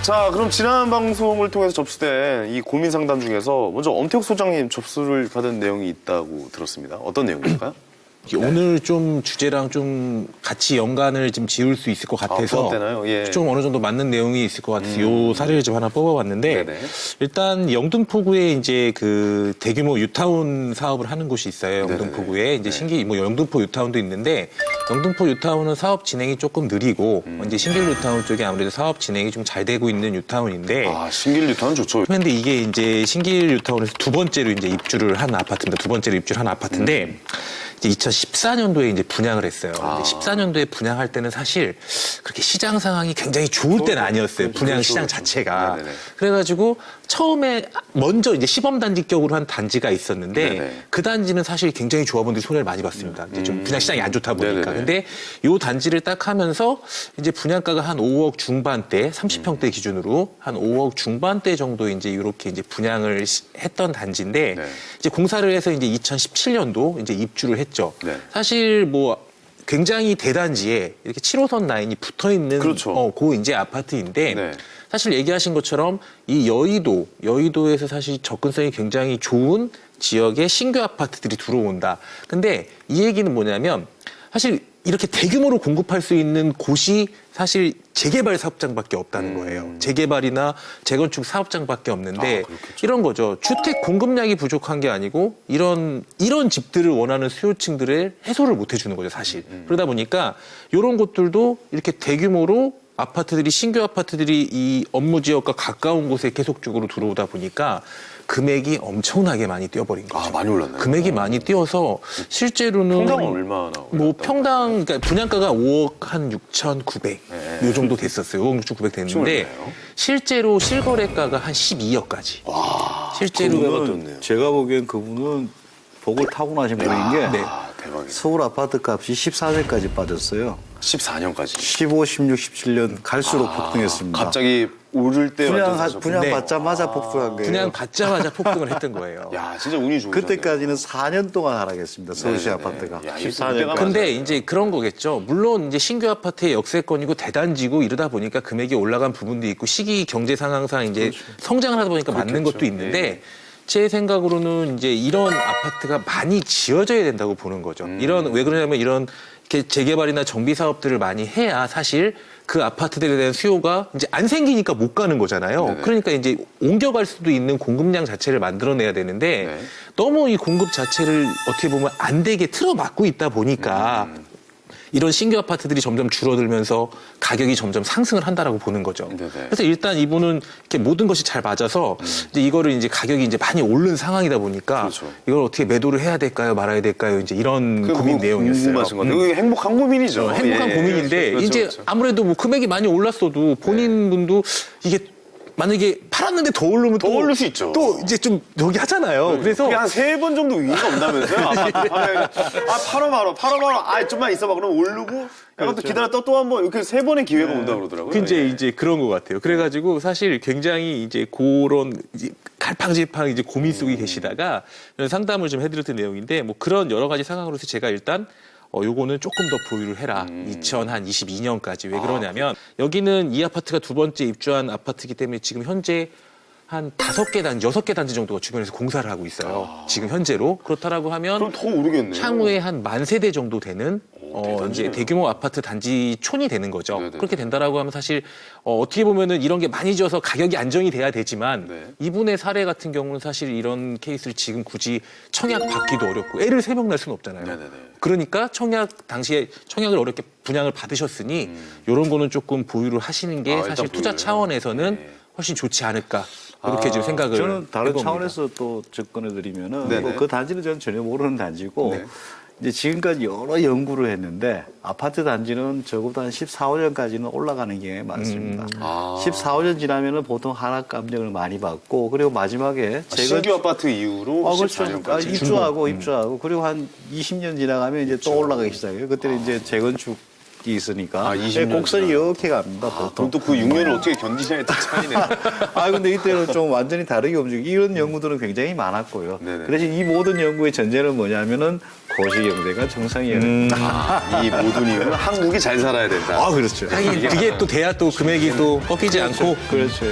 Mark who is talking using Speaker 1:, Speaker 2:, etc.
Speaker 1: 자, 그럼 지난 방송을 통해서 접수된 이 고민 상담 중에서 먼저 엄태욱 소장님 접수를 받은 내용이 있다고 들었습니다. 어떤 내용일까요?
Speaker 2: 오늘 좀 주제랑 좀 같이 연관을 좀 지을 수 있을 것 같아서
Speaker 1: 부합되나요? 예.
Speaker 2: 좀 어느 정도 맞는 내용이 있을 것 같아서 요 사례를 좀 하나 뽑아봤는데
Speaker 1: 네네.
Speaker 2: 일단 영등포구에 이제 그 대규모 유타운 사업을 하는 곳이 있어요. 영등포구에 이제 영등포 유타운도 있는데 영등포 유타운은 사업 진행이 조금 느리고 이제 신길 유타운 쪽이 아무래도 사업 진행이 좀 잘 되고 있는 유타운인데
Speaker 1: 아, 신길 유타운 좋죠.
Speaker 2: 그런데 이게 이제 신길 유타운에서 두 번째로 이제 입주를 한 아파트입니다. 두 번째로 입주를 한 아파트인데 이제 2014년도에 이제 분양을 했어요. 근데 14년도에 분양할 때는 사실 그렇게 시장 상황이 굉장히 좋을 때는 아니었어요. 분양 시장 자체가.
Speaker 1: 네네네.
Speaker 2: 그래가지고 처음에 먼저 이제 시범단지격으로 한 단지가 있었는데
Speaker 1: 네네.
Speaker 2: 그 단지는 사실 굉장히 조합원들이 손해를 많이 봤습니다. 이제 좀 분양 시장이 안 좋다 보니까.
Speaker 1: 네네네.
Speaker 2: 근데 요 단지를 딱 하면서 이제 분양가가 한 5억 중반대, 30평대 기준으로 한 5억 중반대 정도 이제 이렇게 이제 분양을 했던 단지인데
Speaker 1: 네.
Speaker 2: 이제 공사를 해서 이제 2017년도 이제 입주를 했죠.
Speaker 1: 네.
Speaker 2: 사실 뭐 굉장히 대단지에 이렇게 7호선 라인이 붙어 있는
Speaker 1: 그렇죠.
Speaker 2: 그 이제 아파트인데
Speaker 1: 네.
Speaker 2: 사실 얘기하신 것처럼 이 여의도에서 사실 접근성이 굉장히 좋은 지역에 신규 아파트들이 들어온다. 근데 이 얘기는 뭐냐면 사실 이렇게 대규모로 공급할 수 있는 곳이 사실 재개발 사업장밖에 없다는 거예요. 재개발이나 재건축 사업장밖에 없는데 이런 거죠. 주택 공급량이 부족한 게 아니고 이런 집들을 원하는 수요층들을 해소를 못 해주는 거죠, 사실. 그러다 보니까 이런 곳들도 이렇게 대규모로 신규 아파트들이 이 업무 지역과 가까운 곳에 계속적으로 들어오다 보니까 금액이 엄청나게 많이 뛰어버린 거죠.
Speaker 1: 아, 많이 올랐나요?
Speaker 2: 금액이 많이 뛰어서 실제로는
Speaker 1: 평당 얼마나
Speaker 2: 뭐 평당 그러니까 분양가가 5억 한 6,900
Speaker 1: 네.
Speaker 2: 요 정도 됐었어요. 5억 6,900 됐는데
Speaker 1: 올랐네요.
Speaker 2: 실제로 실거래가가 한 12억까지. 실제로
Speaker 1: 그분은
Speaker 3: 제가 보기엔 그분은 복을 타고나신 분인 게
Speaker 2: 네.
Speaker 1: 아, 대박이다.
Speaker 3: 서울 아파트 값이 14년까지 빠졌어요.
Speaker 1: 14년까지.
Speaker 3: 15, 16, 17년 갈수록 폭등했습니다.
Speaker 1: 갑자기 오를 때 완전 사셨구나.
Speaker 3: 분양
Speaker 2: 네.
Speaker 3: 받자마자 폭등한 거예요.
Speaker 2: 그냥 받자마자 폭등을 했던 거예요.
Speaker 1: 야, 진짜 운이 좋으셨네요.
Speaker 3: 그때까지는 4년 동안 하락했습니다. 서울시
Speaker 1: 네네네.
Speaker 3: 아파트가.
Speaker 1: 야, 이거
Speaker 3: 14년.
Speaker 2: 근데
Speaker 1: 맞아요.
Speaker 2: 이제 그런 거겠죠. 물론 이제 신규 아파트의 역세권이고 대단지고 이러다 보니까 금액이 올라간 부분도 있고 시기 경제 상황상 이제 성장을 하다 보니까 맞는 것도 있는데
Speaker 1: 예.
Speaker 2: 제 생각으로는 이제 이런 아파트가 많이 지어져야 된다고 보는 거죠. 왜 그러냐면 이런 이렇게 재개발이나 정비 사업들을 많이 해야 사실 그 아파트들에 대한 수요가 이제 안 생기니까 못 가는 거잖아요.
Speaker 1: 네네.
Speaker 2: 그러니까 이제 옮겨갈 수도 있는 공급량 자체를 만들어내야 되는데
Speaker 1: 네.
Speaker 2: 너무 이 공급 자체를 어떻게 보면 안 되게 틀어막고 있다 보니까 이런 신규 아파트들이 점점 줄어들면서 가격이 점점 상승을 한다라고 보는 거죠.
Speaker 1: 네네.
Speaker 2: 그래서 일단 이분은 이렇게 모든 것이 잘 맞아서 이제 이거를 이제 가격이 이제 많이 오른 상황이다 보니까
Speaker 1: 그렇죠.
Speaker 2: 이걸 어떻게 매도를 해야 될까요, 말아야 될까요? 이제 이런 고민 내용이었어요.
Speaker 1: 궁금하신 건데. 그게 행복한 고민이죠.
Speaker 2: 행복한
Speaker 1: 예.
Speaker 2: 고민인데
Speaker 1: 그렇죠,
Speaker 2: 이제
Speaker 1: 그렇죠.
Speaker 2: 아무래도 뭐 금액이 많이 올랐어도 본인 분도 이게 만약에 팔았는데 더 오르면
Speaker 1: 더 오를 수 있죠.
Speaker 2: 또 이제 좀 저기 하잖아요. 그래서
Speaker 1: 그게 한 3번 정도 위기가 온다면서요? 아파트 팔아야 아, 팔어 바로. 아, 좀만 있어봐. 그럼 오르고 약간 또 기다렸다 또 한 번 이렇게 3번의 기회가 온다고 그러더라고요.
Speaker 2: 이제 그런 것 같아요. 그래가지고 사실 굉장히 이제 그런 이제 갈팡질팡 이제 고민 속에 계시다가 이런 상담을 좀 해드렸던 내용인데 뭐 그런 여러 가지 상황으로서 제가 일단 요거는 조금 더 보유를 해라. 2022년까지. 왜 그러냐면 여기는 이 아파트가 두 번째 입주한 아파트이기 때문에 지금 현재 한 5개 단지, 6개 단지 정도가 주변에서 공사를 하고 있어요. 지금 현재로. 그렇다라고 하면
Speaker 1: 그럼 더 오르겠네요.
Speaker 2: 향후에 한 10,000세대 정도 되는 이제 대규모 아파트 단지촌이 되는 거죠.
Speaker 1: 네네네.
Speaker 2: 그렇게 된다라고 하면 사실 어떻게 보면은 이런 게 많이 져서 가격이 안정이 돼야 되지만
Speaker 1: 네.
Speaker 2: 이분의 사례 같은 경우는 사실 이런 케이스를 지금 굳이 청약 받기도 어렵고 애를 3명 낳을 수는 없잖아요.
Speaker 1: 네네네.
Speaker 2: 그러니까 당시에 청약을 어렵게 분양을 받으셨으니 이런 거는 조금 보유를 하시는 게
Speaker 1: 일단
Speaker 2: 사실 투자
Speaker 1: 보유를.
Speaker 2: 차원에서는
Speaker 1: 네.
Speaker 2: 훨씬 좋지 않을까 이렇게 지금 생각을
Speaker 3: 저는 다른
Speaker 2: 해봅니다.
Speaker 3: 차원에서 또 접근해 드리면은
Speaker 1: 네네.
Speaker 3: 뭐그 단지는 저는 전혀 모르는 단지고
Speaker 1: 네.
Speaker 3: 이제 지금까지 여러 연구를 했는데 아파트 단지는 적어도 한 14, 5년까지는 올라가는 경향이 많습니다. 14, 5년 지나면은 보통 하락 감정을 많이 받고 그리고 마지막에
Speaker 1: 신규 아파트 이후로
Speaker 3: 그렇죠.
Speaker 1: 14년까지.
Speaker 3: 입주하고 그리고 한 20년 지나가면 이제 또 올라가기 시작해요. 그때는 이제 재건축 있으니까
Speaker 1: 아, 20년
Speaker 3: 곡선이
Speaker 1: 지나.
Speaker 3: 이렇게 갑니다. 보통.
Speaker 1: 그럼 또 그 6년을 어떻게 견디냐에 또 차이네요.
Speaker 3: 아 근데 이때는 좀 완전히 다르게 움직이고 이런 연구들은 굉장히 많았고요.
Speaker 1: 네네.
Speaker 3: 그래서 이 모든 연구의 전제는 뭐냐면은 고시경제가 정상이어야 된다.
Speaker 1: 이 모든 이유는 한국이 잘 살아야 된다.
Speaker 3: 아 그렇죠.
Speaker 2: 하긴 그게 또 돼야 또 금액이 또 꺾이지 않고
Speaker 3: 그렇죠.